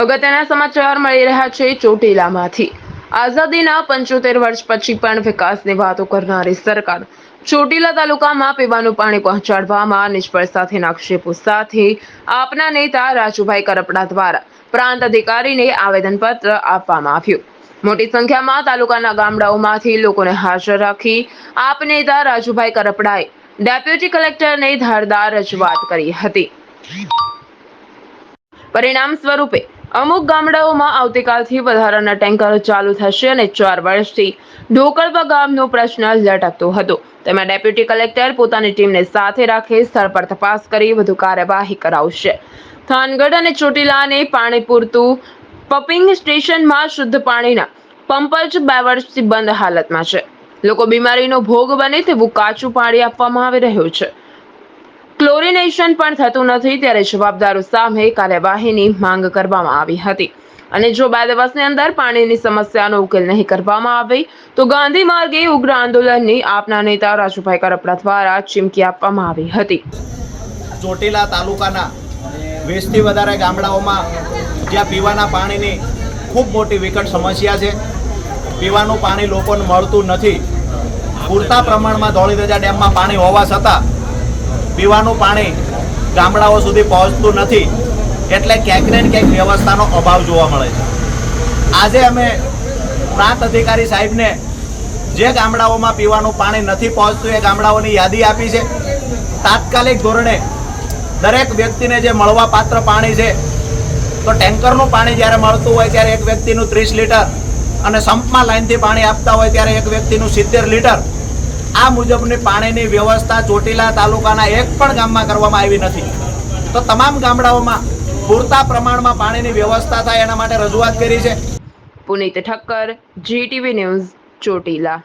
અગત્યના સમાચાર મળી રહ્યા છે ચોટીલામાંથી। આઝાદીના 75 વર્ષ પછી પણ વિકાસની વાતો કરનારી સરકાર ચોટીલા તાલુકામાં પીવાનું પાણી પહોંચાડવામાં નિષ્ફળતાથી આક્ષેપો સાથે આપના નેતા રાજુભાઈ કરપડા દ્વારા પ્રાંત અધિકારીને આવેદનપત્ર આપવામાં આવ્યું। મોટી સંખ્યામાં તાલુકાના ગામડાઓમાંથી લોકોને હાજર રાખી આપ નેતા રાજુભાઈ કરપડાએ ડેપ્યુટી કલેક્ટરને ધારદાર રજૂઆત કરી હતી। પરિણામ સ્વરૂપે અમુક ગામડાઓમાં આવતીકાલથી વધારાના ટેન્કર ચાલુ થશે અને 4 વર્ષથી ઢોકળવા ગામનો પ્રશ્ન લટકતો હતો। તેમાં ડેપ્યુટી કલેક્ટર પોતાની ટીમને સાથે રાખી સ્થળ પર તપાસ કરી વધુ કાર્યવાહી કરાવશે। થાનગઢ અને ચોટીલાને પાણી પૂરતું પંપિંગ સ્ટેશનમાં શુદ્ધ પાણીના પંપ જ 2 વર્ષથી બંધ હાલતમાં છે। લોકો બીમારીનો ભોગ બને તેવું કાચું પાણી આપવામાં આવી રહ્યું છે। ક્લોરિનેશન પણ થતું નથી, ત્યારે જવાબદારો સામે કાર્યવાહીની માંગ કરવામાં આવી હતી અને જો 2 દિવસની અંદર પાણીની સમસ્યાનો ઉકેલ નહીં કરવામાં આવે તો ગાંધી માર્ગે ઉગ્ર આંદોલનની આપના નેતા રાજુભાઈ કરપડા દ્વારા ચીમકી આપવામાં આવી હતી। ચોટીલા તાલુકાના 20થી વધારે ગામડાઓમાં જ્યાં પીવાના પાણીની ખૂબ મોટી વિકટ સમસ્યા છે। પીવાનું પાણી લોકોને મળતું નથી। પૂરતા પ્રમાણમાં ધોળીધજા ડેમમાં પાણી હોવા છતાં પીવાનું પાણી ગામડાઓ સુધી પહોંચતું નથી, એટલે ક્યાંક ને ક્યાંક વ્યવસ્થાનો અભાવ જોવા મળે છે। આજે અમે પ્રાંત અધિકારી સાહેબને જે ગામડાઓમાં પીવાનું પાણી નથી પહોંચતું એ ગામડાઓની યાદી આપી છે। તાત્કાલિક ધોરણે દરેક વ્યક્તિને જે મળવા પાત્ર પાણી છે તો ટેન્કરનું પાણી જ્યારે મળતું હોય ત્યારે એક વ્યક્તિનું 30 લીટર અને સંપમાં લાઈનથી પાણી આપતા હોય ત્યારે એક વ્યક્તિનું 70 લીટર આ મુજબની પાણીની વ્યવસ્થા ચોટીલા તાલુકાના એક પણ ગામમાં કરવામાં આવી નથી। તો તમામ ગામડાઓમાં પૂરતા પ્રમાણમાં પાણીની વ્યવસ્થા થાય એના માટે રજૂઆત કરી છે। પુનિત ઠક્કર, GTV ન્યૂઝ, ચોટીલા।